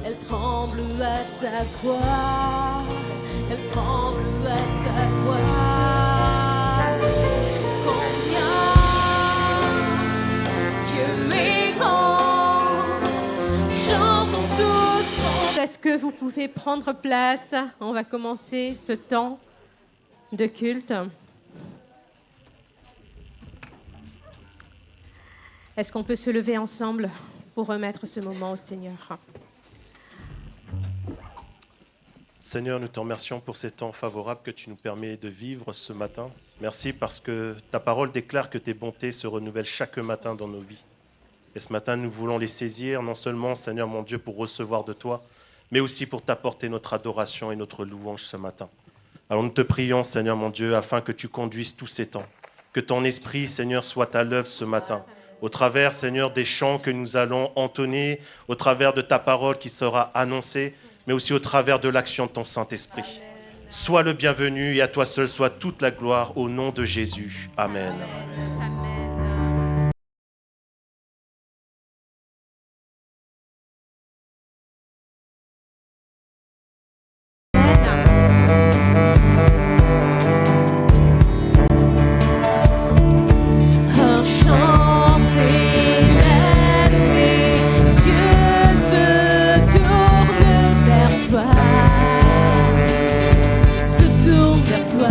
Elle tremble à sa croix. Elle tremble à sa croix. Combien Dieu est grand. J'entends tous. Est-ce que vous pouvez prendre place? On va commencer ce temps de culte. Est-ce qu'on peut se lever ensemble pour remettre ce moment au Seigneur? Seigneur, nous te remercions pour ces temps favorables que tu nous permets de vivre ce matin. Merci parce que ta parole déclare que tes bontés se renouvellent chaque matin dans nos vies. Et ce matin, nous voulons les saisir, non seulement, Seigneur mon Dieu, pour recevoir de toi, mais aussi pour t'apporter notre adoration et notre louange ce matin. Alors nous te prions, Seigneur mon Dieu, afin que tu conduises tous ces temps. Que ton esprit, Seigneur, soit à l'œuvre ce matin. Au travers, Seigneur, des chants que nous allons entonner, au travers de ta parole qui sera annoncée, mais aussi au travers de l'action de ton Saint-Esprit. Sois le bienvenu et à toi seul soit toute la gloire au nom de Jésus. Amen. Se tourne vers toi.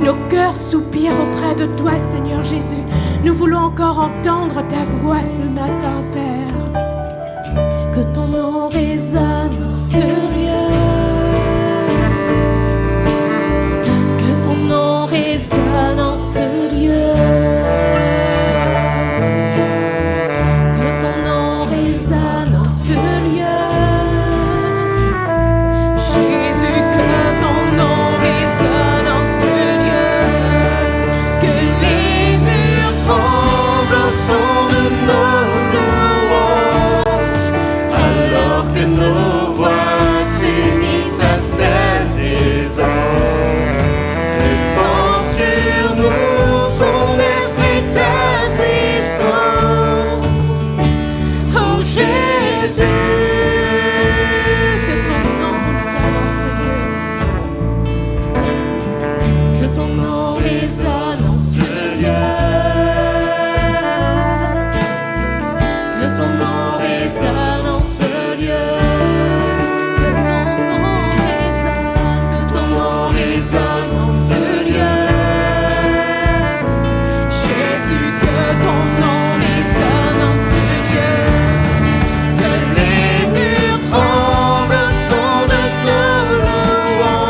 nos cœurs soupirent auprès de toi, Seigneur Jésus. Nous voulons encore entendre ta voix ce matin, Père. Que ton nom résonne en ce lieu. Que ton nom résonne en ce lieu. Que ton nom résonne en ce lieu. Jésus, que ton nom résonne en ce lieu. Que les murs tremblent au son de nos louanges. Alors que nos voix s'unissent à celles des anges. Répands sur nous ton esprit, ta puissance. Oh Jésus, que ton nom résonne en ce lieu. Que ton nom résonne en ce lieu. Que ton nom résonne en ce lieu. Que ton nom résonne en ce lieu. Jésus, que ton nom résonne en ce lieu. Que les murs tremblent au son de nos louanges.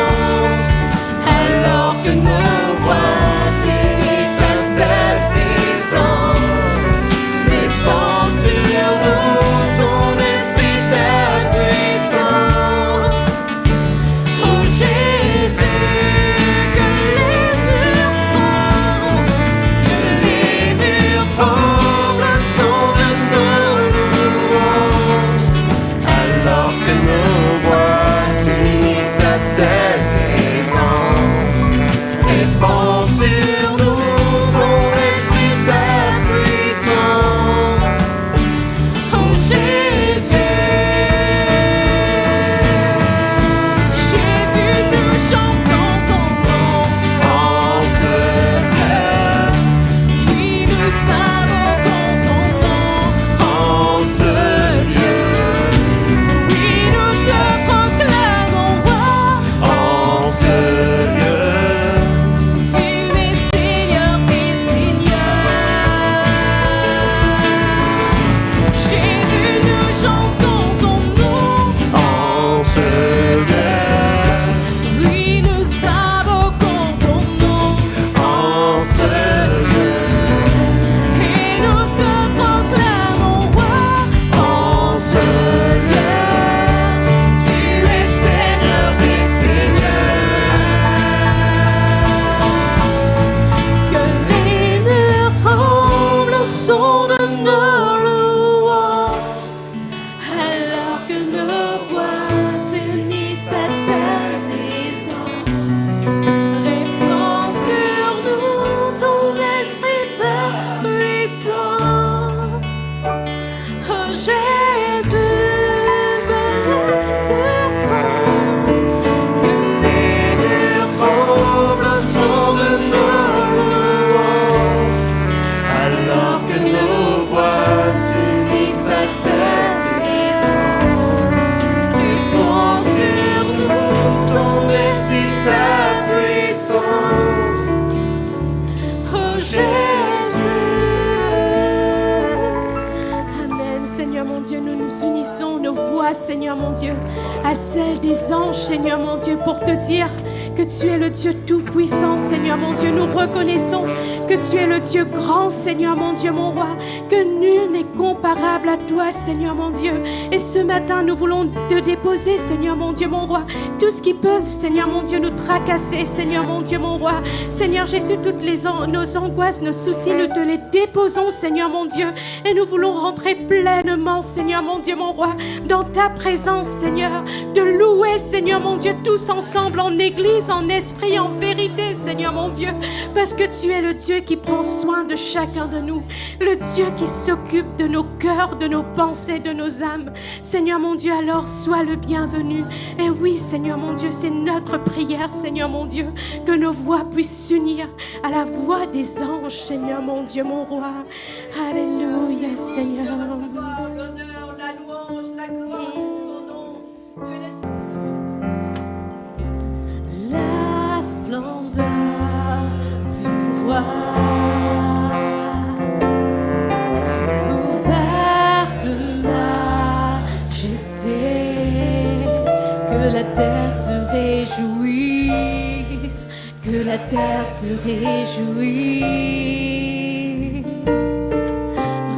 Alors que nos voix s'unissent à celles des anges. Descends sur nous ton esprit, ta puissance. Oh Jésus, que les murs tremblent au son de nos louanges. Alors que nos voix s'unissent à celles des anges. Répands sur nous ton esprit, ta puissance. Oh Jésus, Jésus, nous chantons ton nom en ce lieu. Oui, nous invoquons ton nom en ce lieu. Oui, nous te proclamons roi en ce lieu. Tu es Seigneur des seigneurs. Jésus, nous chantons ton nom en ce lieu. Oui, nous invoquons ton nom en ce lieu. Et nous te proclamons roi en ce lieu. Tu es Seigneur des seigneurs. Que les murs tremblent au son de nos louanges. Alors que nos voix s'unissent à celles des anges. Répands sur nous ton esprit, ta puissance. Oh Jésus, que les murs tremblent au son de nos louanges. Alors que nos voix s'unissent à celles des anges. Répands sur nous ton esprit, ta puissance. Oh Jésus. Amen. Seigneur mon Dieu, nous nous unissons nos voix, Seigneur mon Dieu, à celles des anges, Seigneur mon Dieu, pour te dire que tu es le Dieu tout-puissant, Seigneur mon Dieu. Nous reconnaissons que tu es le Dieu grand, Seigneur mon Dieu, mon roi, que nul n'est comparable à toi, Seigneur mon Dieu. Et ce matin, nous voulons te déposer, Seigneur mon Dieu, mon roi, tout ce qui peut, Seigneur mon Dieu, nous tracasser, Seigneur mon Dieu, mon roi. Seigneur Jésus, toutes nos angoisses, nos soucis, nous te les déposons, Seigneur mon Dieu. Et nous voulons rentrer pleinement, Seigneur mon Dieu, mon roi, dans ta présence, Seigneur, de louer, Seigneur mon Dieu, tous ensemble en église, en esprit, en vérité, Seigneur mon Dieu, parce que tu es le Dieu qui prend soin de chacun de nous, le Dieu qui s'occupe de nos cœurs, de nos pensées, de nos âmes. Seigneur mon Dieu, alors sois le bienvenu. Et oui, Seigneur mon Dieu, c'est notre prière, Seigneur mon Dieu, que nos voix puissent s'unir à la voix des anges, Seigneur mon Dieu, mon roi. Alléluia, Seigneur. L'honneur, la louange, la gloire pour ton nom. Tu es La splendeur couvert de majesté, que la terre se réjouisse, que la terre se réjouisse,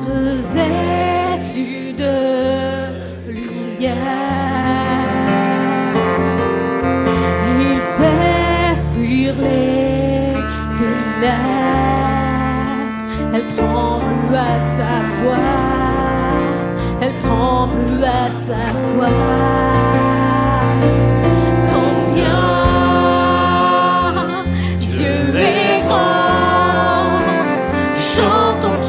revêtu de lumière, il fait fuir les ténèbres, elle tremble à sa voix, elle tremble à sa voix. Chantons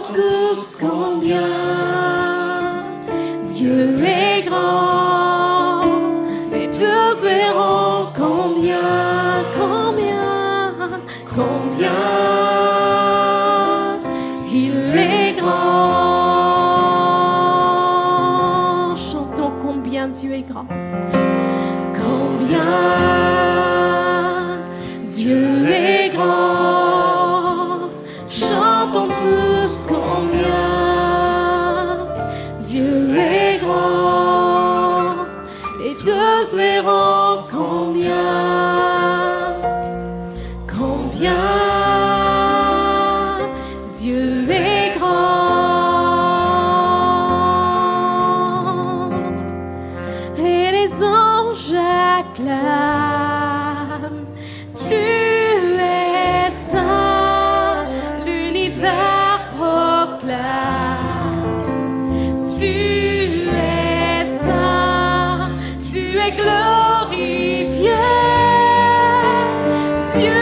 tous combien Dieu est grand, et tous verront combien il est Dieu est grand. Combien Dieu est grand. Chantons tous combien Dieu est grand. Et tous verront combien Dieu est grand. Et les anges acclament, tu es saint, l'univers proclame, tu es saint, tu es glorifié, Dieu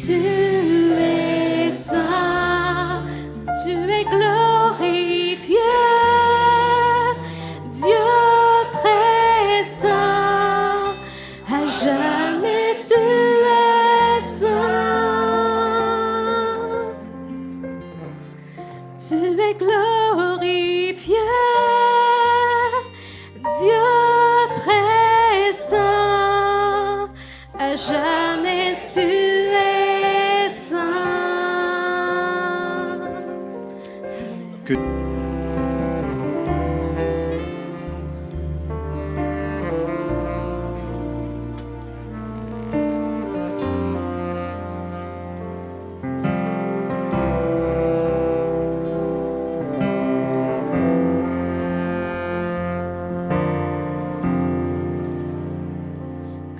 Tu es saint, tu es glorifié, Dieu très saint, à jamais tu es saint. Tu es glorifié, Dieu très saint, à jamais tu es saint. Que-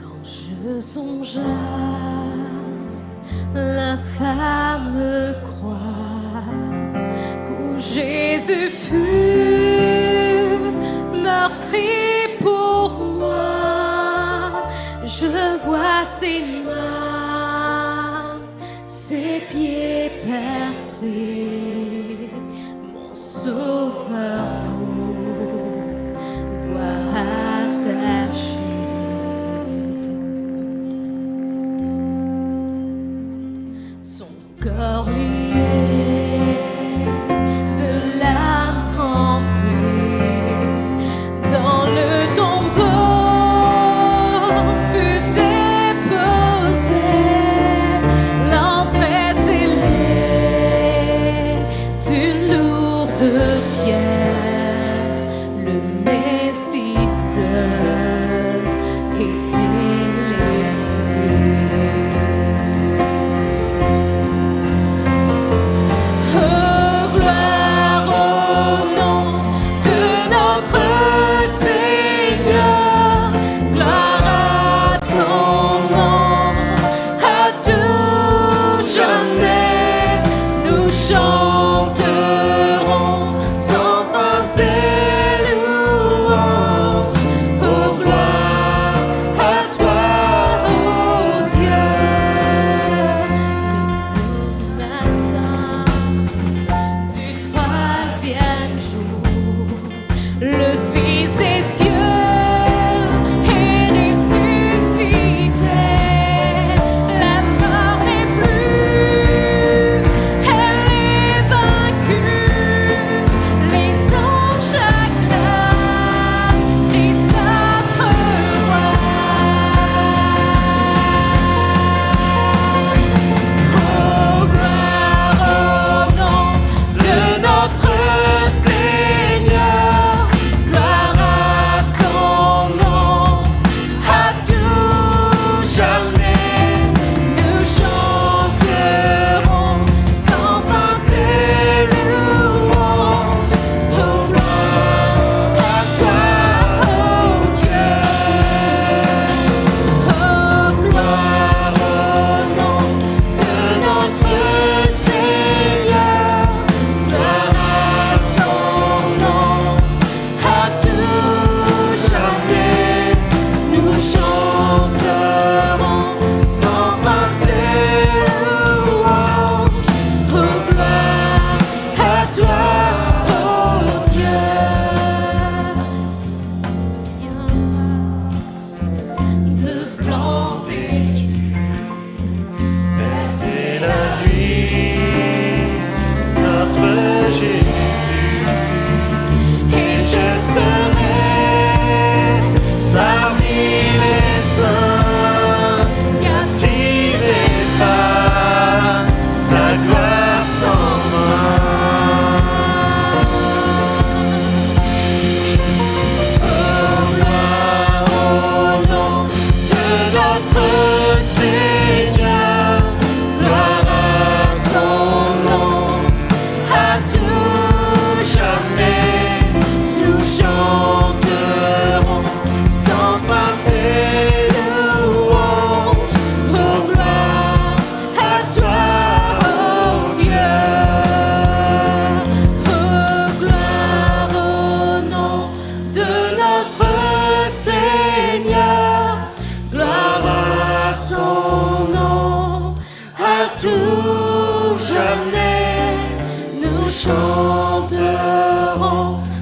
Quand je songe à l'infâme croix où Jésus fut meurtri pour moi, je vois ses mains, ses pieds percés, mon sauveur doit attaché. Son corps lié, de l'âme trempée, dans le tombeau fut déposé, l'entrée scellée d'une lourde pierre, le Messie seul était laissé. chanterons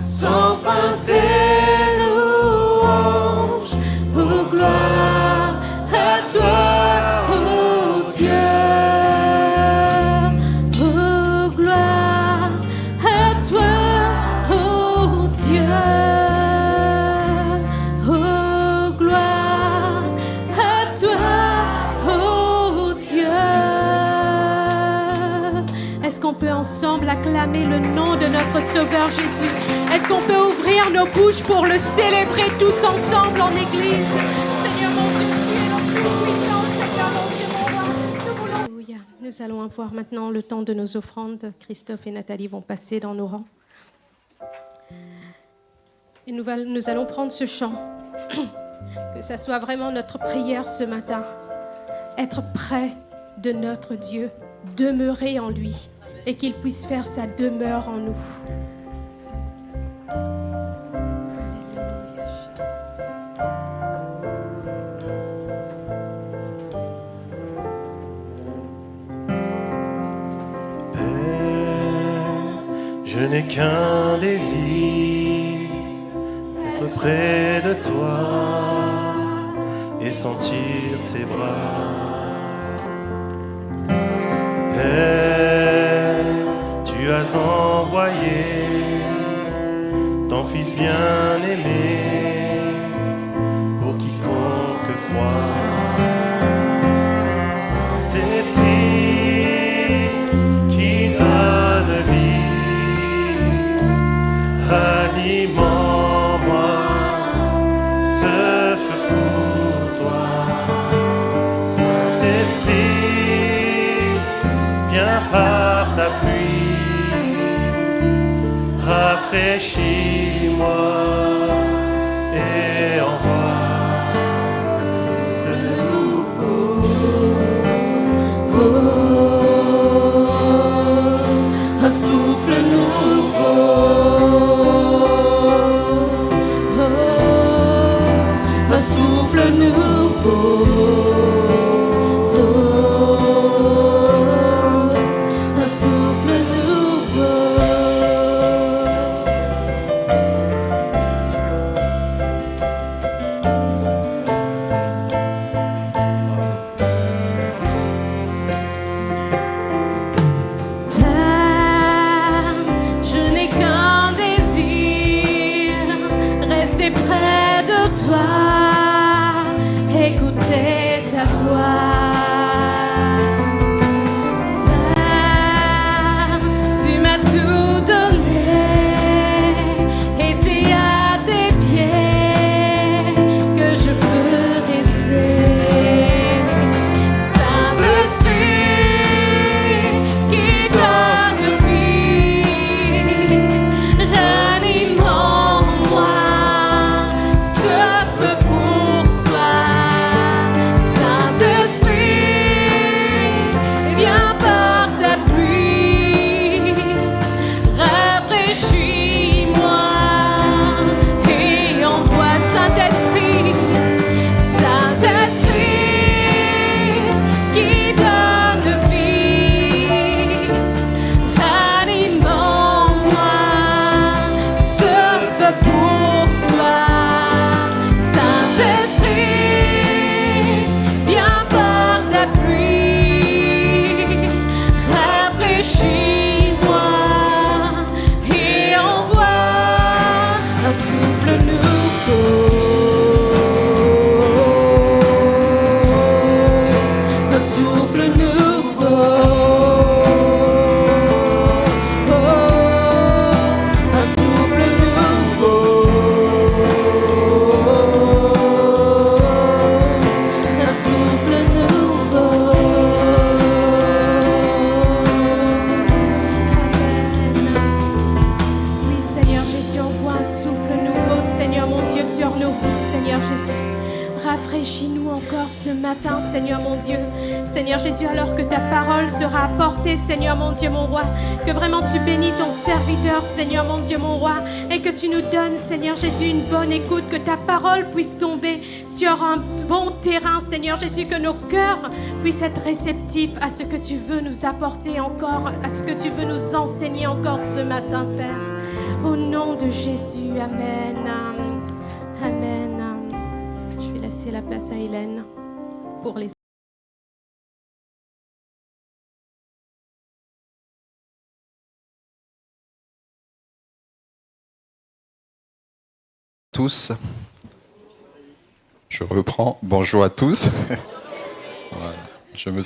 sans fin tes louanges. Oh, gloire à toi, oh Dieu. Oh, gloire à toi, oh Dieu. Oh, gloire à toi, oh Dieu. Est-ce qu'on peut ensemble acclamer le nom de notre Sauveur Jésus? Est-ce qu'on peut ouvrir nos bouches pour le célébrer tous ensemble en Église? Seigneur mon Dieu, tu es notre tout-puissant, Seigneur mon Dieu, mon roi. Alléluia. Nous allons avoir maintenant le temps de nos offrandes. Christophe et Nathalie vont passer dans nos rangs. Et nous allons prendre ce chant. Que ça soit vraiment notre prière ce matin. Être près de notre Dieu, demeurer en lui et qu'il puisse faire sa demeure en nous. Je n'ai qu'un désir, être près de toi et sentir tes bras. Père, tu as envoyé ton Fils bien-aimé pour quiconque croit. Saint-Esprit qui donne vie, ranime en moi ce feu pour toi. Saint-Esprit, viens par ta pluie, rafraîchis-moi et envoie souffle nouveau, Un souffle nouveau, un souffle nouveau, un souffle nouveau. Je n'ai qu'un désir, rester près de toi, écouter ta voix. Tu m'as tout donné, et c'est à tes pieds que je veux rester. Saint-Esprit qui donne vie, ranime en moi ce feu pour toi. Saint-Esprit, viens par ta pluie, rafraîchis-moi et envoie Saint-Esprit, Saint-Esprit qui donne vie, ranime en moi ce feu pour toi. Saint-Esprit, viens par ta pluie, rafraîchis-moi et envoie un souffle nouveau, un souffle nouveau, un souffle nouveau, un souffle nouveau. Oui, Seigneur Jésus, envoie un souffle nouveau, Seigneur mon Dieu, sur nos vies, Seigneur Jésus. Rafraîchis-nous encore ce matin, Seigneur mon Dieu. Seigneur Jésus, alors que ta parole sera apportée, Seigneur mon Dieu, mon roi, que vraiment tu bénis ton serviteur, Seigneur mon Dieu, mon roi, et que tu nous donnes, Seigneur Jésus, une bonne écoute, que ta parole puisse tomber sur un bon terrain, Seigneur Jésus, que nos cœurs puissent être réceptifs à ce que tu veux nous apporter encore, à ce que tu veux nous enseigner encore ce matin, Père. Au nom de Jésus, Amen. Amen. Je vais laisser la place à Hélène pour les... Tous. Je reprends. Bonjour à tous. Voilà. Je me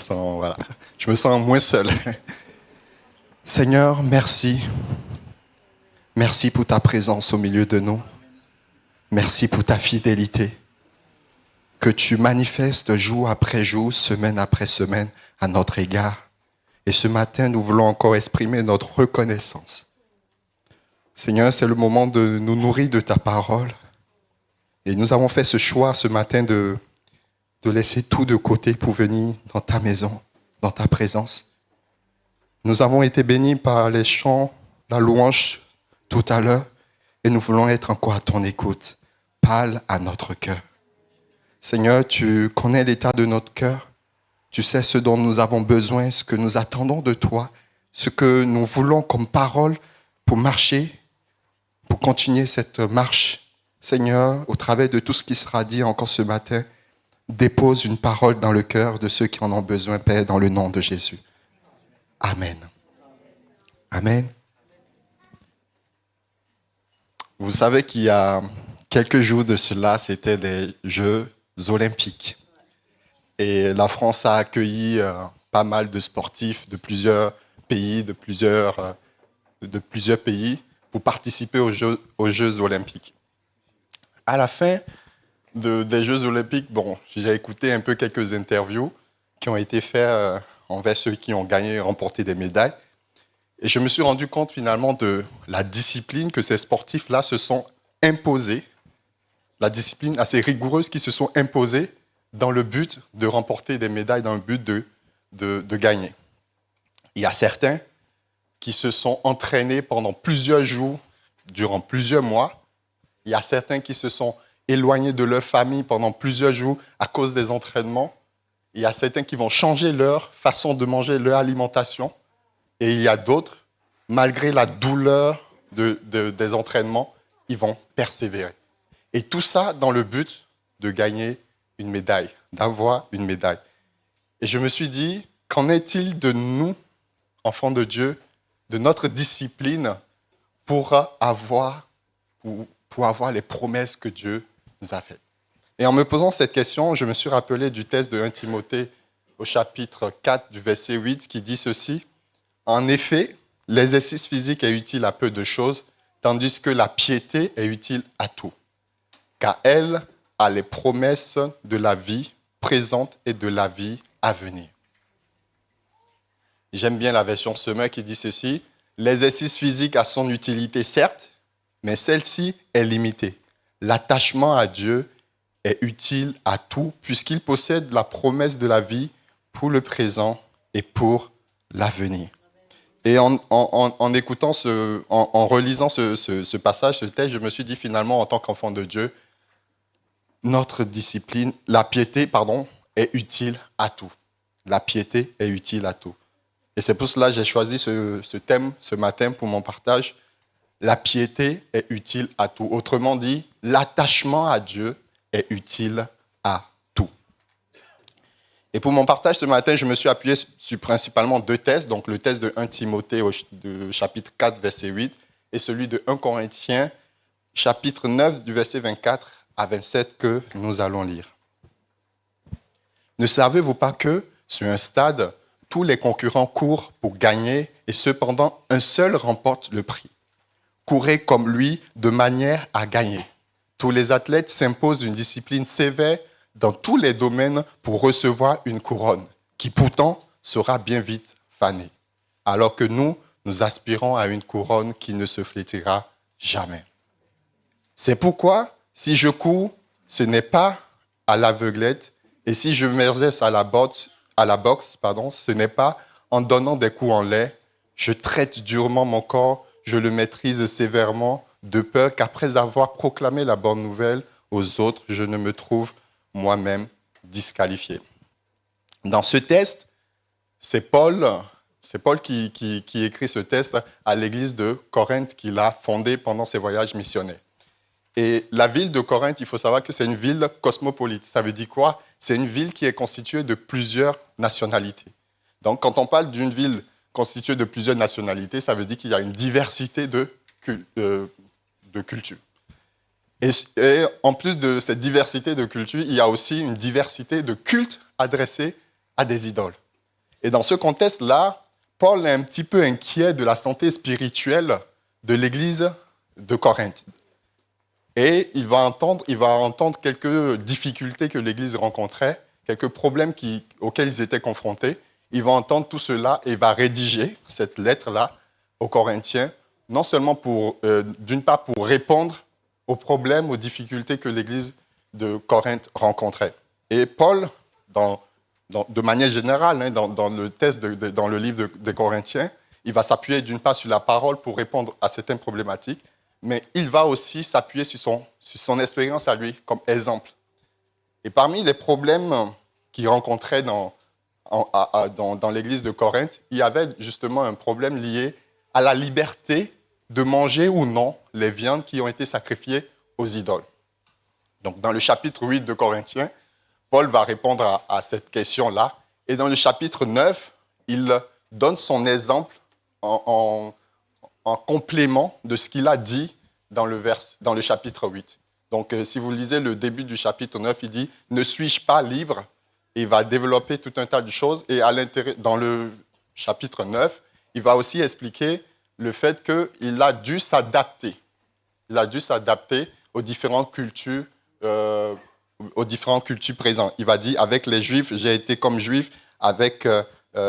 sens moins seul. Seigneur, merci. Merci pour ta présence au milieu de nous. Merci pour ta fidélité que tu manifestes jour après jour, semaine après semaine à notre égard. Et ce matin, nous voulons encore exprimer notre reconnaissance. Seigneur, c'est le moment de nous nourrir de ta parole. Et nous avons fait ce choix ce matin de laisser tout de côté pour venir dans ta maison, dans ta présence. Nous avons été bénis par les chants, la louange tout à l'heure, et nous voulons être encore à ton écoute. Parle à notre cœur. Seigneur, tu connais l'état de notre cœur. Tu sais ce dont nous avons besoin, ce que nous attendons de toi, ce que nous voulons comme parole pour marcher, pour continuer cette marche. Seigneur, au travers de tout ce qui sera dit encore ce matin, dépose une parole dans le cœur de ceux qui en ont besoin, Père, dans le nom de Jésus. Amen. Amen. Vous savez qu'il y a quelques jours de cela, c'était les Jeux olympiques. Et la France a accueilli pas mal de sportifs de plusieurs pays, pour participer aux Jeux olympiques. À la fin des Jeux olympiques, j'ai écouté un peu quelques interviews qui ont été faites envers ceux qui ont gagné et remporté des médailles. Et je me suis rendu compte finalement de la discipline que ces sportifs-là se sont imposés, la discipline assez rigoureuse qu'ils se sont imposés dans le but de remporter des médailles, dans le but de gagner. Il y a certains qui se sont entraînés pendant plusieurs jours, durant plusieurs mois. Il y a certains qui se sont éloignés de leur famille pendant plusieurs jours à cause des entraînements. Il y a certains qui vont changer leur façon de manger, leur alimentation. Et il y a d'autres, malgré la douleur des entraînements, ils vont persévérer. Et tout ça dans le but de gagner une médaille, d'avoir une médaille. Et je me suis dit, qu'en est-il de nous, enfants de Dieu, de notre discipline pour avoir les promesses que Dieu nous a faites? Et en me posant cette question, je me suis rappelé du texte de 1 Timothée au chapitre 4 du verset 8 qui dit ceci. En effet, l'exercice physique est utile à peu de choses, tandis que la piété est utile à tout, car elle a les promesses de la vie présente et de la vie à venir. J'aime bien la version Semeur qui dit ceci. L'exercice physique a son utilité, certes, mais celle-ci est limitée. L'attachement à Dieu est utile à tout, puisqu'il possède la promesse de la vie pour le présent et pour l'avenir. Et en relisant ce passage, ce texte, je me suis dit finalement, en tant qu'enfant de Dieu, notre discipline, la piété, est utile à tout. La piété est utile à tout. Et c'est pour cela que j'ai choisi ce thème ce matin pour mon partage. La piété est utile à tout. Autrement dit, l'attachement à Dieu est utile à tout. Et pour mon partage ce matin, je me suis appuyé sur principalement deux textes, donc le texte de 1 Timothée de chapitre 4, verset 8, et celui de 1 Corinthiens, chapitre 9, du verset 24 à 27, que nous allons lire. Ne savez-vous pas que, sur un stade, tous les concurrents courent pour gagner et cependant un seul remporte le prix? Courez comme lui de manière à gagner. Tous les athlètes s'imposent une discipline sévère dans tous les domaines pour recevoir une couronne, qui pourtant sera bien vite fanée. Alors que nous aspirons à une couronne qui ne se flétrira jamais. C'est pourquoi, si je cours, ce n'est pas à l'aveuglette, et si je m'exerce à la boxe, à la boxe, ce n'est pas en donnant des coups en l'air, je traite durement mon corps, je le maîtrise sévèrement, de peur qu'après avoir proclamé la bonne nouvelle aux autres, je ne me trouve moi-même disqualifié. Dans ce texte, c'est Paul qui écrit ce texte à l'église de Corinthe qu'il a fondée pendant ses voyages missionnaires. Et la ville de Corinthe, il faut savoir que c'est une ville cosmopolite. Ça veut dire quoi? C'est une ville qui est constituée de plusieurs nationalités. Donc, quand on parle d'une ville constituée de plusieurs nationalités, ça veut dire qu'il y a une diversité de cultures. Et en plus de cette diversité de cultures, il y a aussi une diversité de cultes adressés à des idoles. Et dans ce contexte-là, Paul est un petit peu inquiet de la santé spirituelle de l'église de Corinthe. Et il va entendre quelques difficultés que l'église rencontrait, quelques problèmes auxquels ils étaient confrontés. Il va entendre tout cela et va rédiger cette lettre-là aux Corinthiens, non seulement d'une part pour répondre aux problèmes, aux difficultés que l'église de Corinthe rencontrait. Et Paul, de manière générale, dans le texte, dans le livre des Corinthiens, il va s'appuyer d'une part sur la parole pour répondre à certaines problématiques, mais il va aussi s'appuyer sur son expérience à lui comme exemple. Et parmi les problèmes qu'il rencontrait dans l'église de Corinthe, il y avait justement un problème lié à la liberté de manger ou non les viandes qui ont été sacrifiées aux idoles. Donc, dans le chapitre 8 de Corinthiens, Paul va répondre à cette question-là. Et dans le chapitre 9, il donne son exemple en complément de ce qu'il a dit dans le chapitre 8. Donc, si vous lisez le début du chapitre 9, il dit « Ne suis-je pas libre ?» Et il va développer tout un tas de choses. Et dans le chapitre 9, il va aussi expliquer le fait qu'il a dû s'adapter. Il a dû s'adapter aux différentes cultures présentes. Il va dire « Avec les Juifs, j'ai été comme Juif. Avec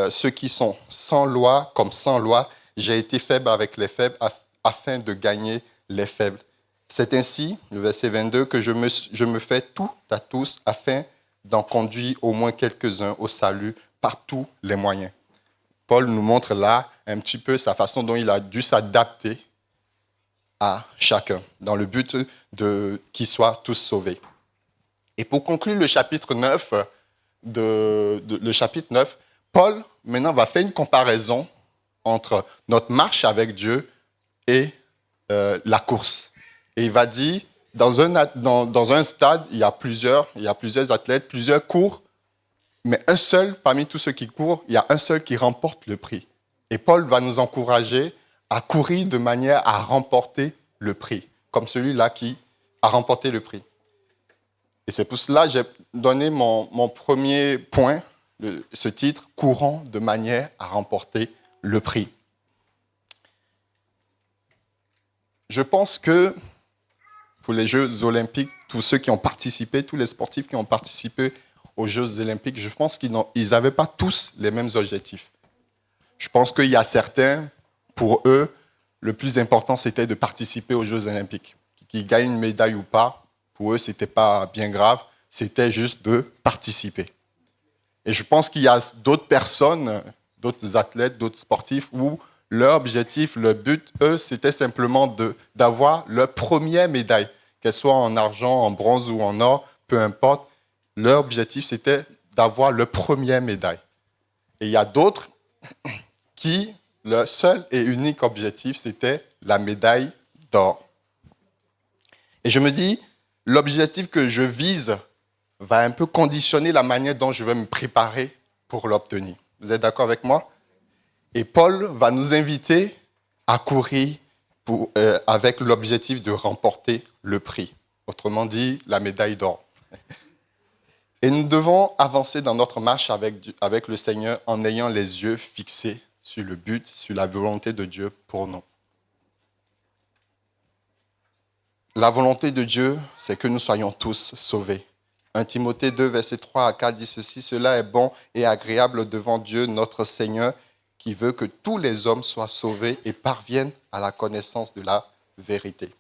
ceux qui sont sans loi, comme sans loi. J'ai été faible avec les faibles afin de gagner les faibles. C'est ainsi, le verset 22, que je me fais tout à tous afin d'en conduire au moins quelques-uns au salut par tous les moyens. » Paul nous montre là un petit peu sa façon dont il a dû s'adapter à chacun, dans le but qu'ils soient tous sauvés. Et pour conclure le chapitre 9, Paul maintenant va faire une comparaison entre notre marche avec Dieu et la course. Et il va dire, dans un stade, il y a plusieurs athlètes, plusieurs courent, mais un seul, parmi tous ceux qui courent, il y a un seul qui remporte le prix. Et Paul va nous encourager à courir de manière à remporter le prix, comme celui-là qui a remporté le prix. Et c'est pour cela que j'ai donné mon premier point, ce titre, « Courant de manière à remporter le prix ». Je pense que pour les Jeux olympiques, tous ceux qui ont participé, tous les sportifs qui ont participé aux Jeux olympiques, je pense qu'ils n'avaient pas tous les mêmes objectifs. Je pense qu'il y a certains, pour eux, le plus important, c'était de participer aux Jeux olympiques. Qu'ils gagnent une médaille ou pas, pour eux, ce n'était pas bien grave, c'était juste de participer. Et je pense qu'il y a d'autres personnes, d'autres athlètes, d'autres sportifs, où leur objectif, leur but, eux, c'était simplement d'avoir leur première médaille, qu'elle soit en argent, en bronze ou en or, peu importe. Leur objectif, c'était d'avoir leur première médaille. Et il y a d'autres qui, leur seul et unique objectif, c'était la médaille d'or. Et je me dis, l'objectif que je vise va un peu conditionner la manière dont je vais me préparer pour l'obtenir. Vous êtes d'accord avec moi? Et Paul va nous inviter à courir avec l'objectif de remporter le prix. Autrement dit, la médaille d'or. Et nous devons avancer dans notre marche avec le Seigneur en ayant les yeux fixés sur le but, sur la volonté de Dieu pour nous. La volonté de Dieu, c'est que nous soyons tous sauvés. 1 Timothée 2, versets 3 à 4 dit ceci, « Cela est bon et agréable devant Dieu, notre Seigneur, qui veut que tous les hommes soient sauvés et parviennent à la connaissance de la vérité. »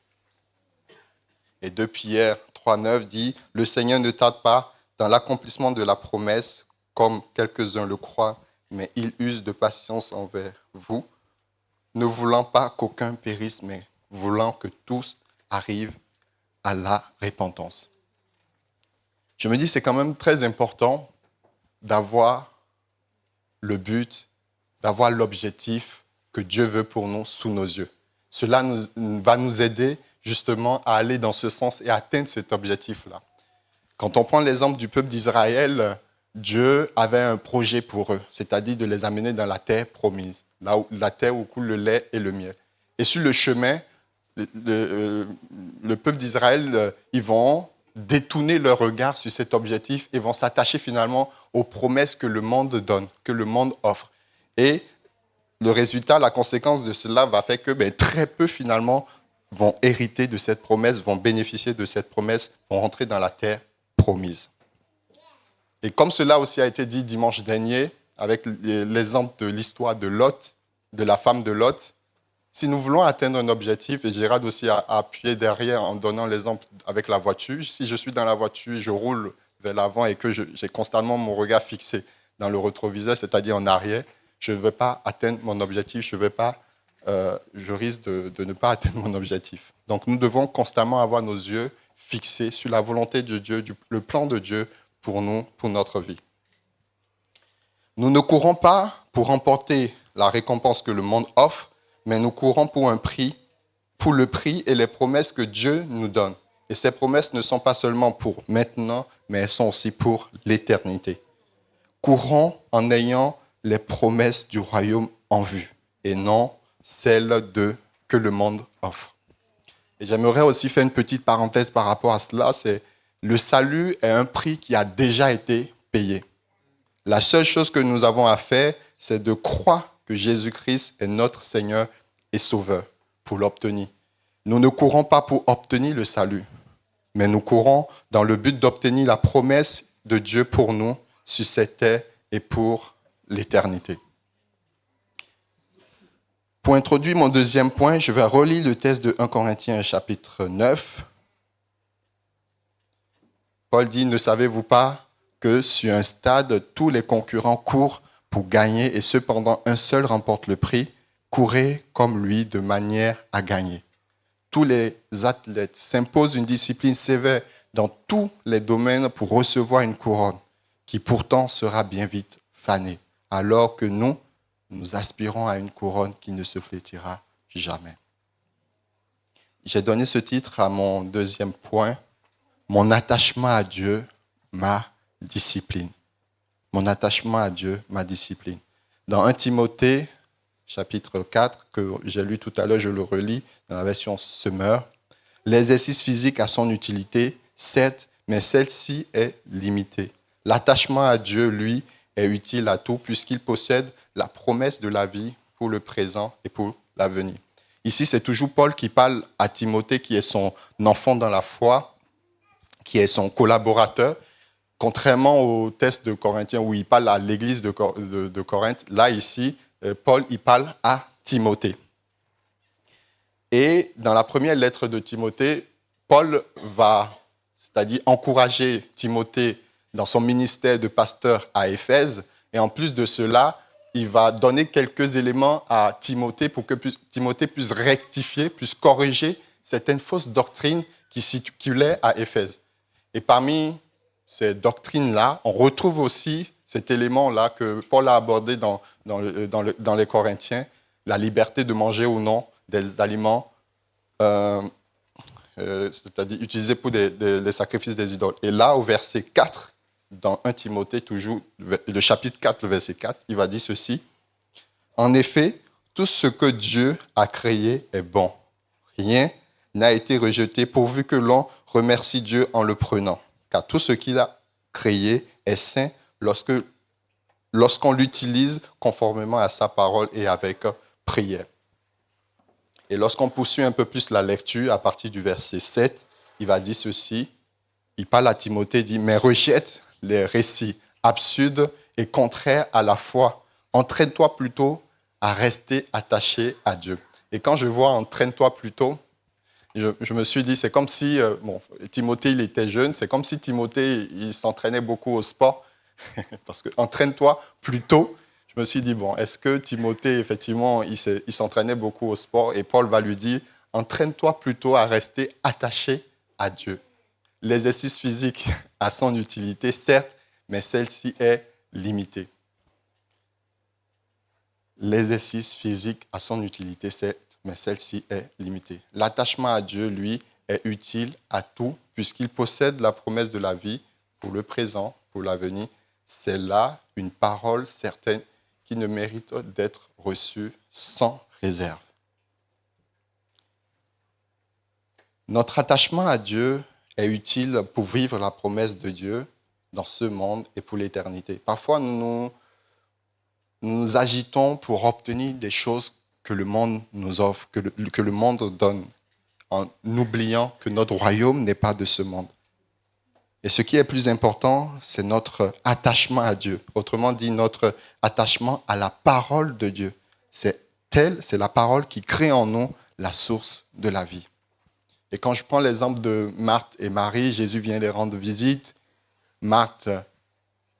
Et 2 Pierre 3, 9 dit, « Le Seigneur ne tarde pas dans l'accomplissement de la promesse, comme quelques-uns le croient, mais il use de patience envers vous, ne voulant pas qu'aucun périsse, mais voulant que tous arrivent à la repentance. Je me dis, c'est quand même très important d'avoir le but, d'avoir l'objectif que Dieu veut pour nous sous nos yeux. Cela va nous aider justement à aller dans ce sens et à atteindre cet objectif-là. Quand on prend l'exemple du peuple d'Israël, Dieu avait un projet pour eux, c'est-à-dire de les amener dans la terre promise, la terre où coule le lait et le miel. Et sur le chemin, le peuple d'Israël, ils vont détourner leur regard sur cet objectif et vont s'attacher finalement aux promesses que le monde donne, que le monde offre. Et le résultat, la conséquence de cela va faire que très peu finalement vont hériter de cette promesse, vont bénéficier de cette promesse, vont rentrer dans la terre promise. Et comme cela aussi a été dit dimanche dernier, avec l'exemple de l'histoire de Lot, de la femme de Lot, si nous voulons atteindre un objectif, et Gérard aussi a appuyé derrière en donnant l'exemple avec la voiture, si je suis dans la voiture, je roule vers l'avant et que j'ai constamment mon regard fixé dans le rétroviseur, c'est-à-dire en arrière, je ne vais pas atteindre mon objectif, je risque de ne pas atteindre mon objectif. Donc nous devons constamment avoir nos yeux fixés sur la volonté de Dieu, le plan de Dieu pour nous, pour notre vie. Nous ne courons pas pour remporter la récompense que le monde offre, mais nous courons pour un prix, pour le prix et les promesses que Dieu nous donne. Et ces promesses ne sont pas seulement pour maintenant, mais elles sont aussi pour l'éternité. Courons en ayant les promesses du royaume en vue et non celles que le monde offre. Et j'aimerais aussi faire une petite parenthèse par rapport à cela, c'est le salut est un prix qui a déjà été payé. La seule chose que nous avons à faire, c'est de croire que Jésus-Christ est notre Seigneur et Sauveur pour l'obtenir. Nous ne courons pas pour obtenir le salut, mais nous courons dans le but d'obtenir la promesse de Dieu pour nous sur cette terre et pour l'éternité. Pour introduire mon deuxième point, je vais relire le texte de 1 Corinthiens chapitre 9. Paul dit, ne savez-vous pas que sur un stade, tous les concurrents courent pour gagner et cependant un seul remporte le prix? Courez comme lui de manière à gagner. Tous les athlètes s'imposent une discipline sévère dans tous les domaines pour recevoir une couronne qui pourtant sera bien vite fanée, alors que nous aspirons à une couronne qui ne se flétrira jamais. J'ai donné ce titre à mon deuxième point, mon attachement à Dieu, ma discipline. Mon attachement à Dieu, ma discipline. Dans 1 Timothée, chapitre 4, que j'ai lu tout à l'heure, je le relis dans la version Semeur. L'exercice physique a son utilité, certes, mais celle-ci est limitée. L'attachement à Dieu, lui, est utile à tout puisqu'il possède la promesse de la vie pour le présent et pour l'avenir. Ici, c'est toujours Paul qui parle à Timothée, qui est son enfant dans la foi, qui est son collaborateur. Contrairement au texte de Corinthiens où il parle à l'église de Corinthe, là, ici, Paul, il parle à Timothée. Et dans la première lettre de Timothée, Paul va, c'est-à-dire encourager Timothée dans son ministère de pasteur à Éphèse. Et en plus de cela, il va donner quelques éléments à Timothée pour que Timothée puisse rectifier, puisse corriger certaines fausses doctrines qui circulaient à Éphèse. Et parmi ces doctrines-là, on retrouve aussi cet élément-là que Paul a abordé dans les Corinthiens, la liberté de manger ou non des aliments, c'est-à-dire utilisés pour les sacrifices des idoles. Et là, au verset 4, dans 1 Timothée, toujours le chapitre 4, le verset 4, il va dire ceci. « En effet, tout ce que Dieu a créé est bon. Rien n'a été rejeté pourvu que l'on remercie Dieu en le prenant. Car tout ce qu'il a créé est saint lorsqu'on l'utilise conformément à sa parole et avec prière. » Et lorsqu'on poursuit un peu plus la lecture, à partir du verset 7, il va dire ceci. Il parle à Timothée, il dit « Mais rejette les récits absurdes et contraires à la foi. Entraîne-toi plutôt à rester attaché à Dieu. » Et quand je vois « entraîne-toi plutôt », je me suis dit, c'est comme si, Timothée, il était jeune, c'est comme si Timothée, il s'entraînait beaucoup au sport. Parce que entraîne-toi plus tôt. Je me suis dit, bon, est-ce que Timothée, effectivement, il s'entraînait beaucoup au sport et Paul va lui dire, entraîne-toi plutôt à rester attaché à Dieu. L'exercice physique a son utilité, certes, mais celle-ci est limitée. L'exercice physique a son utilité, certes, mais celle-ci est limitée. L'attachement à Dieu, lui, est utile à tout, puisqu'il possède la promesse de la vie pour le présent, pour l'avenir. C'est là une parole certaine qui ne mérite d'être reçue sans réserve. Notre attachement à Dieu est utile pour vivre la promesse de Dieu dans ce monde et pour l'éternité. Parfois, nous nous agitons pour obtenir des choses que le monde nous offre, que le monde donne, en oubliant que notre royaume n'est pas de ce monde. Et ce qui est plus important, c'est notre attachement à Dieu. Autrement dit, notre attachement à la parole de Dieu. C'est la parole qui crée en nous la source de la vie. Et quand je prends l'exemple de Marthe et Marie, Jésus vient les rendre visite. Marthe,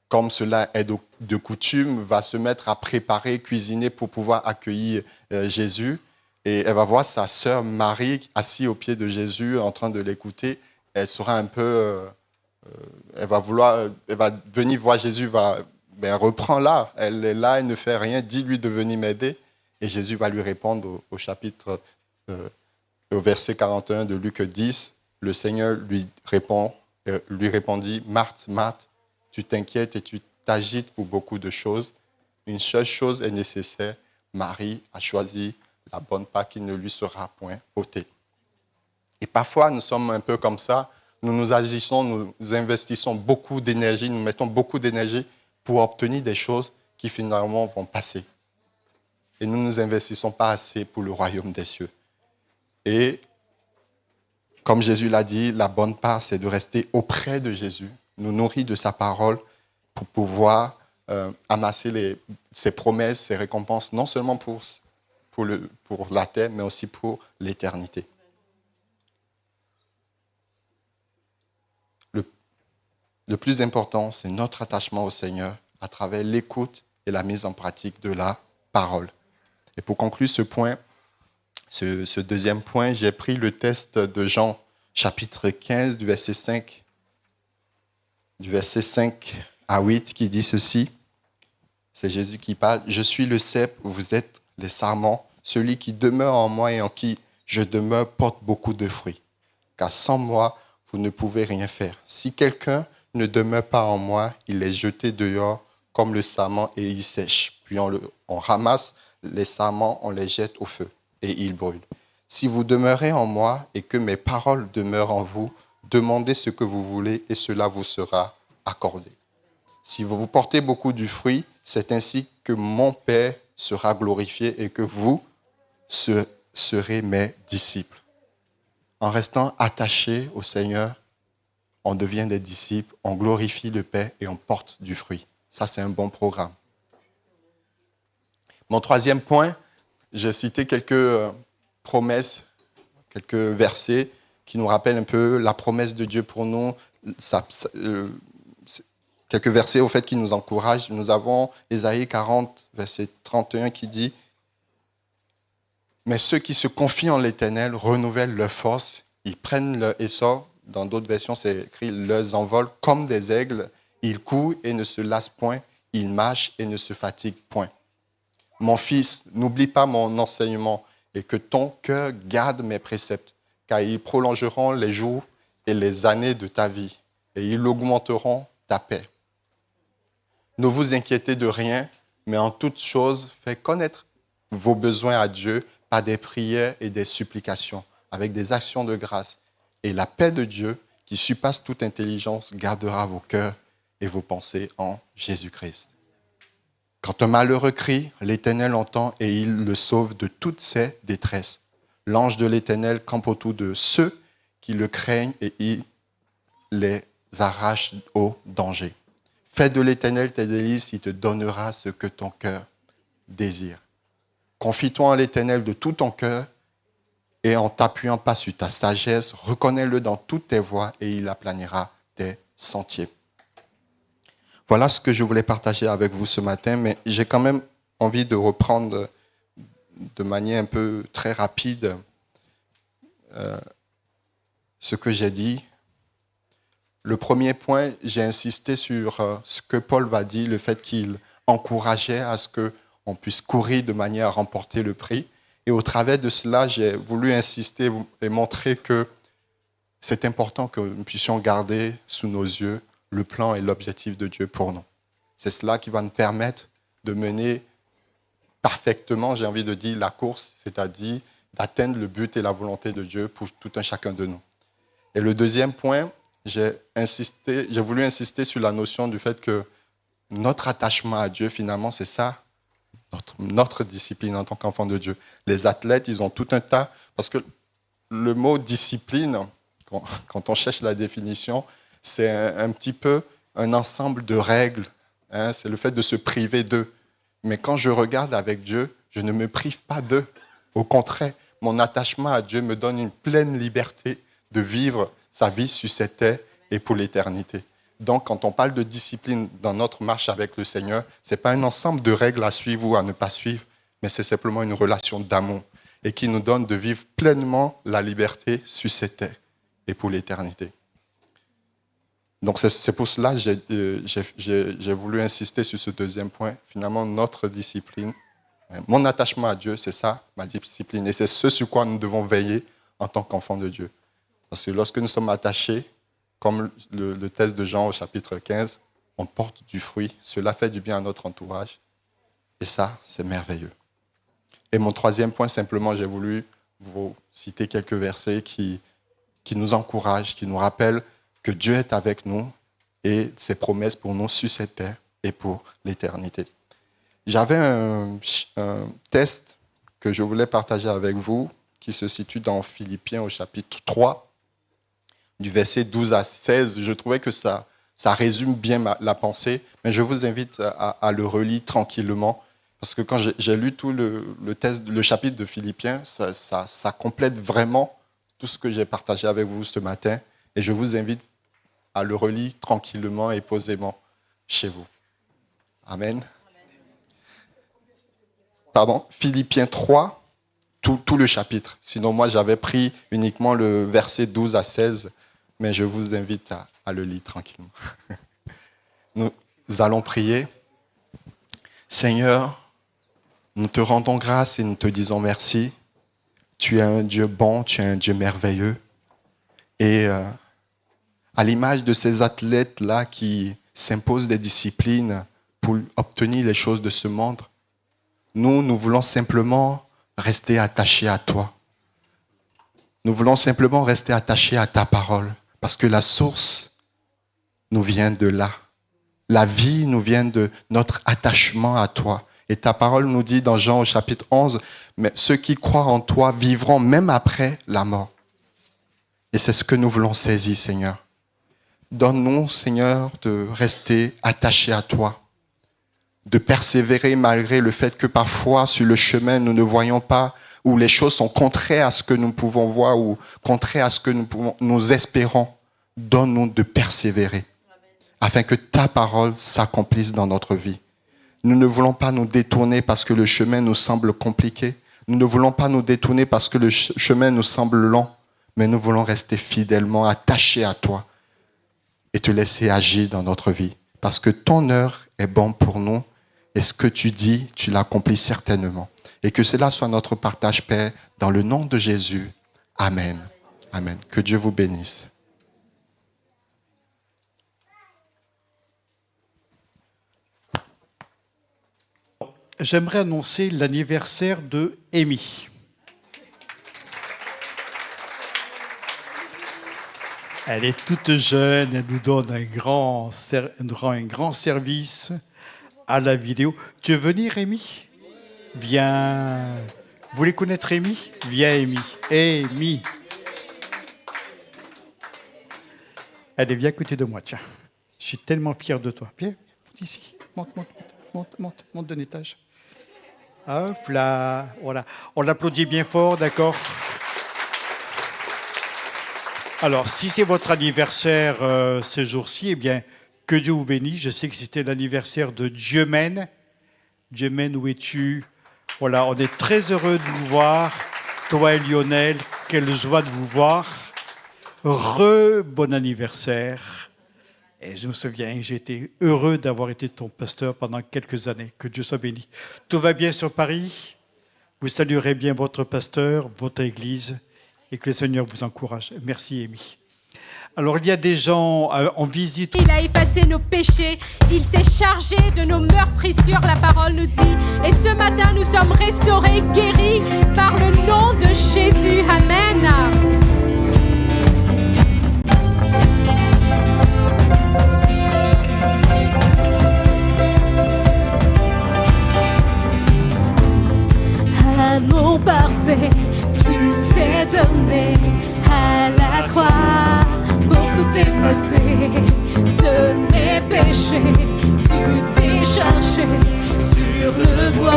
comme cela est de coutume, va se mettre à préparer, cuisiner pour pouvoir accueillir Jésus. Et elle va voir sa sœur Marie assise au pied de Jésus en train de l'écouter. Elle sera un peu... elle va venir voir Jésus, reprends-la, elle est là, elle ne fait rien, dis-lui de venir m'aider. Et Jésus va lui répondre au chapitre, au verset 41 de Luc 10, le Seigneur lui répondit, Marthe, Marthe, tu t'inquiètes et tu t'agites pour beaucoup de choses. Une seule chose est nécessaire, Marie a choisi la bonne part qui ne lui sera point ôtée. Et parfois, nous sommes un peu comme ça. Nous agissons, nous investissons beaucoup d'énergie, nous mettons beaucoup d'énergie pour obtenir des choses qui finalement vont passer. Et nous ne nous investissons pas assez pour le royaume des cieux. Et comme Jésus l'a dit, la bonne part, c'est de rester auprès de Jésus, nous nourrir de sa parole pour pouvoir amasser ses promesses, ses récompenses, non seulement pour la terre, mais aussi pour l'éternité. Le plus important, c'est notre attachement au Seigneur à travers l'écoute et la mise en pratique de la parole. Et pour conclure ce point, ce deuxième point, j'ai pris le texte de Jean, chapitre 15, du verset 5 à 8, qui dit ceci. C'est Jésus qui parle. « Je suis le cep, vous êtes les sarments. Celui qui demeure en moi et en qui je demeure porte beaucoup de fruits. Car sans moi, vous ne pouvez rien faire. Si quelqu'un ne demeure pas en moi, il est jeté dehors comme le sarment et il sèche. Puis on ramasse les sarments, on les jette au feu et ils brûlent. Si vous demeurez en moi et que mes paroles demeurent en vous, demandez ce que vous voulez et cela vous sera accordé. Si vous portez beaucoup de fruits, c'est ainsi que mon Père sera glorifié et que vous serez mes disciples. » En restant attachés au Seigneur, on devient des disciples, on glorifie le Père et on porte du fruit. Ça, c'est un bon programme. Mon troisième point, j'ai cité quelques promesses, quelques versets qui nous rappellent un peu la promesse de Dieu pour nous. Quelques versets, au fait, qui nous encouragent. Nous avons Ésaïe 40, verset 31, qui dit « Mais ceux qui se confient en l'Éternel renouvellent leur force, ils prennent leur essor. » Dans d'autres versions, c'est écrit « Leurs envolent comme des aigles, ils courent et ne se lassent point, ils marchent et ne se fatiguent point. » Mon fils, n'oublie pas mon enseignement et que ton cœur garde mes préceptes, car ils prolongeront les jours et les années de ta vie, et ils augmenteront ta paix. Ne vous inquiétez de rien, mais en toute chose, faites connaître vos besoins à Dieu par des prières et des supplications, avec des actions de grâce. Et la paix de Dieu, qui surpasse toute intelligence, gardera vos cœurs et vos pensées en Jésus-Christ. Quand un malheureux crie, l'Éternel entend et il le sauve de toutes ses détresses. L'ange de l'Éternel campe autour de ceux qui le craignent et il les arrache au danger. Fais de l'Éternel tes délices, il te donnera ce que ton cœur désire. Confie-toi en l'Éternel de tout ton cœur et en t'appuyant pas sur ta sagesse, reconnais-le dans toutes tes voies et il aplanira tes sentiers. Voilà ce que je voulais partager avec vous ce matin, mais j'ai quand même envie de reprendre de manière un peu très rapide ce que j'ai dit. Le premier point, j'ai insisté sur ce que Paul va dire, le fait qu'il encourageait à ce qu'on puisse courir de manière à remporter le prix. Et au travers de cela, j'ai voulu insister et montrer que c'est important que nous puissions garder sous nos yeux le plan et l'objectif de Dieu pour nous. C'est cela qui va nous permettre de mener parfaitement, j'ai envie de dire, la course, c'est-à-dire d'atteindre le but et la volonté de Dieu pour tout un chacun de nous. Et le deuxième point, j'ai voulu insister sur la notion du fait que notre attachement à Dieu, finalement, c'est ça, notre discipline en tant qu'enfant de Dieu. Les athlètes, ils ont tout un tas, parce que le mot discipline, quand on cherche la définition, c'est un petit peu un ensemble de règles. C'est le fait de se priver d'eux. Mais quand je regarde avec Dieu, je ne me prive pas d'eux. Au contraire, mon attachement à Dieu me donne une pleine liberté de vivre sa vie sur cette terre et pour l'éternité. Donc, quand on parle de discipline dans notre marche avec le Seigneur, ce n'est pas un ensemble de règles à suivre ou à ne pas suivre, mais c'est simplement une relation d'amour et qui nous donne de vivre pleinement la liberté sur cette terre et pour l'éternité. Donc, c'est pour cela que j'ai voulu insister sur ce deuxième point. Finalement, notre discipline, mon attachement à Dieu, c'est ça, ma discipline. Et c'est ce sur quoi nous devons veiller en tant qu'enfants de Dieu. Parce que lorsque nous sommes attachés, comme le texte de Jean au chapitre 15, on porte du fruit. Cela fait du bien à notre entourage. Et ça, c'est merveilleux. Et mon troisième point, simplement, j'ai voulu vous citer quelques versets qui nous encouragent, qui nous rappellent que Dieu est avec nous et ses promesses pour nous sur cette terre et pour l'éternité. J'avais un texte que je voulais partager avec vous qui se situe dans Philippiens au chapitre 3, du verset 12 à 16. Je trouvais que ça résume bien la pensée, mais je vous invite à le relire tranquillement, parce que quand j'ai lu tout le chapitre de Philippiens, ça complète vraiment tout ce que j'ai partagé avec vous ce matin, et je vous invite à le relire tranquillement et posément chez vous. Amen. Pardon, Philippiens 3, tout le chapitre. Sinon, moi, j'avais pris uniquement le verset 12 à 16, mais je vous invite à le lire tranquillement. Nous allons prier. Seigneur, nous te rendons grâce et nous te disons merci. Tu es un Dieu bon, tu es un Dieu merveilleux. Et à l'image de ces athlètes-là qui s'imposent des disciplines pour obtenir les choses de ce monde, nous voulons simplement rester attachés à toi. Nous voulons simplement rester attachés à ta parole, parce que la source nous vient de là. La vie nous vient de notre attachement à toi. Et ta parole nous dit dans Jean au chapitre 11, mais ceux qui croient en toi vivront même après la mort. Et c'est ce que nous voulons saisir, Seigneur. Donne-nous, Seigneur, de rester attachés à toi, de persévérer malgré le fait que parfois, sur le chemin, nous ne voyons pas, ou les choses sont contraires à ce que nous pouvons voir, ou contraires à ce que nous espérons. Donne-nous de persévérer, afin que ta parole s'accomplisse dans notre vie. Nous ne voulons pas nous détourner parce que le chemin nous semble compliqué. Nous ne voulons pas nous détourner parce que le chemin nous semble long, mais nous voulons rester fidèlement attachés à toi et te laisser agir dans notre vie. Parce que ton heure est bonne pour nous et ce que tu dis, tu l'accomplis certainement. Et que cela soit notre partage, Père, dans le nom de Jésus. Amen. Amen. Que Dieu vous bénisse. J'aimerais annoncer l'anniversaire de Amy. Elle est toute jeune, elle nous donne un grand service à la vidéo. Tu veux venir, Amy? Viens. Vous voulez connaître Amy? Viens, Amy. Amy. Allez, viens à côté de moi, tiens. Je suis tellement fier de toi. Viens, ici. Monte d'un étage. Hop là, voilà. On l'applaudit bien fort, d'accord? Alors, si c'est votre anniversaire ce jour-ci, eh bien, Que Dieu vous bénisse. Je sais que c'était l'anniversaire de Dieumen. Dieumen, où es-tu? Voilà, on est très heureux de vous voir. Toi et Lionel, quelle joie de vous voir. Bon anniversaire. Et je me souviens, j'ai été heureux d'avoir été ton pasteur pendant quelques années. Que Dieu soit béni. Tout va bien sur Paris? Vous saluerez bien votre pasteur, votre église, et que le Seigneur vous encourage. Merci, Amy. Alors, il y a des gens en visite. Il a effacé nos péchés, il s'est chargé de nos meurtrissures, la parole nous dit. Et ce matin, nous sommes restaurés, guéris par le nom de Jésus. Amen. Amour parfait, tu t'es donné à la croix pour tout effacer de mes péchés. Tu t'es chargé sur le bois.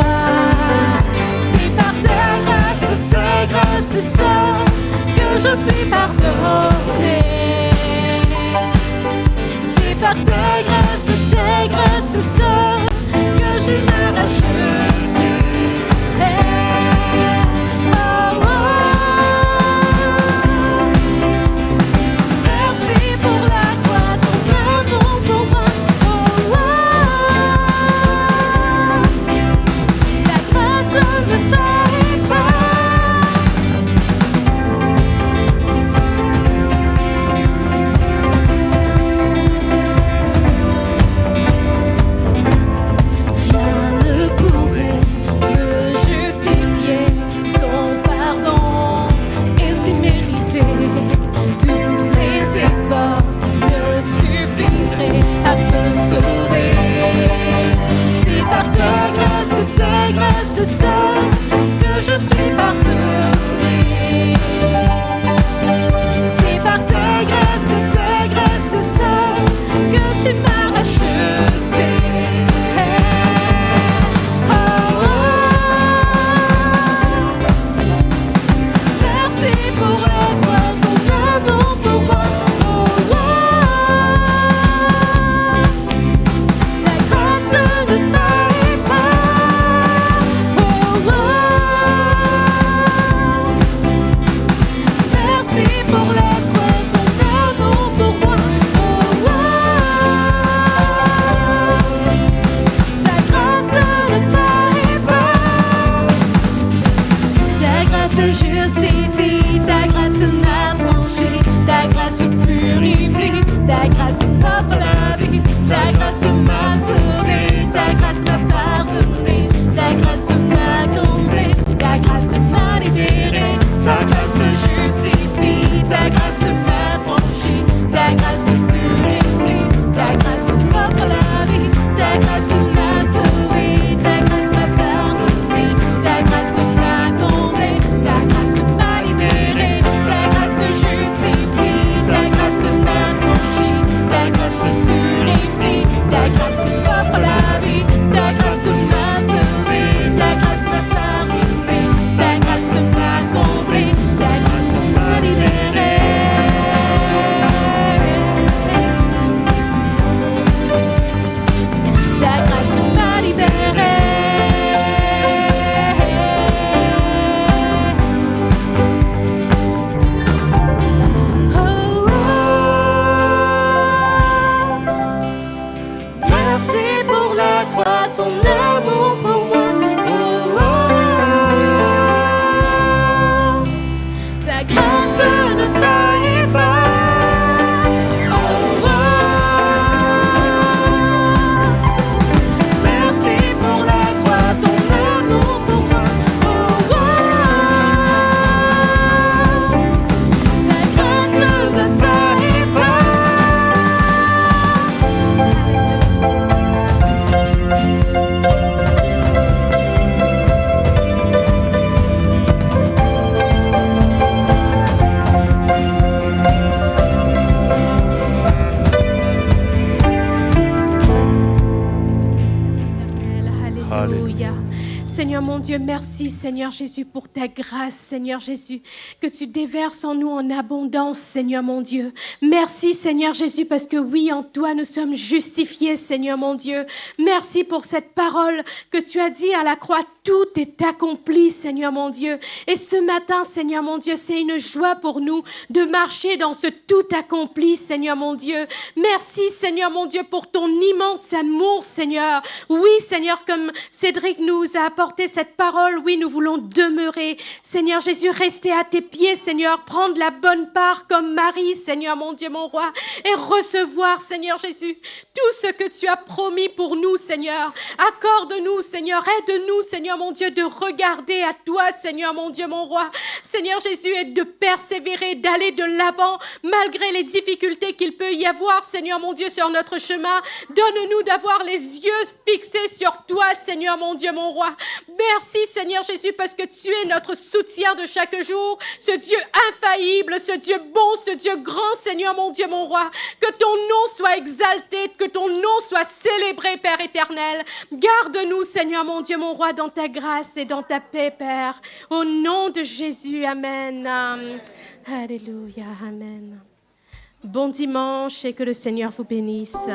C'est par tes grâces seules que je suis pardonné. C'est par tes grâces seules que je me rachète. C'est ça que je suis pardonné. C'est par tes grâces seules que tu m'as racheté. Merci pour la croix, ton amour pour moi. La grâce ne taille pas. Seigneur mon Dieu, merci Seigneur Jésus pour ta grâce, Seigneur Jésus, que tu déverses en nous en abondance, Seigneur mon Dieu. Merci Seigneur Jésus, parce que oui, en toi nous sommes justifiés, Seigneur mon Dieu. Merci pour cette parole que tu as dit à la croix. Tout est accompli, Seigneur mon Dieu. Et ce matin, Seigneur mon Dieu, c'est une joie pour nous de marcher dans ce tout accompli, Seigneur mon Dieu. Merci, Seigneur mon Dieu, pour ton immense amour, Seigneur. Oui, Seigneur, comme Cédric nous a apporté cette parole, oui, nous voulons demeurer. Seigneur Jésus, rester à tes pieds, Seigneur, prendre la bonne part comme Marie, Seigneur mon Dieu, mon roi, et recevoir, Seigneur Jésus, tout ce que tu as promis pour nous, Seigneur. Accorde-nous, Seigneur, aide-nous, Seigneur mon Dieu, de regarder à toi, Seigneur mon Dieu, mon roi. Seigneur Jésus, et de persévérer, d'aller de l'avant, malgré les difficultés qu'il peut y avoir, Seigneur mon Dieu, sur notre chemin. Donne-nous d'avoir les yeux fixés sur toi, Seigneur mon Dieu, mon roi. Merci, Seigneur Jésus, parce que tu es notre soutien de chaque jour, ce Dieu infaillible, ce Dieu bon, ce Dieu grand, Seigneur mon Dieu, mon roi. Que ton nom soit exalté, que ton nom soit célébré, Père éternel. Garde-nous, Seigneur mon Dieu, mon roi, dans ta grâce et dans ta paix, Père. Au nom de Jésus, amen. Alléluia, amen. Bon dimanche et que le Seigneur vous bénisse.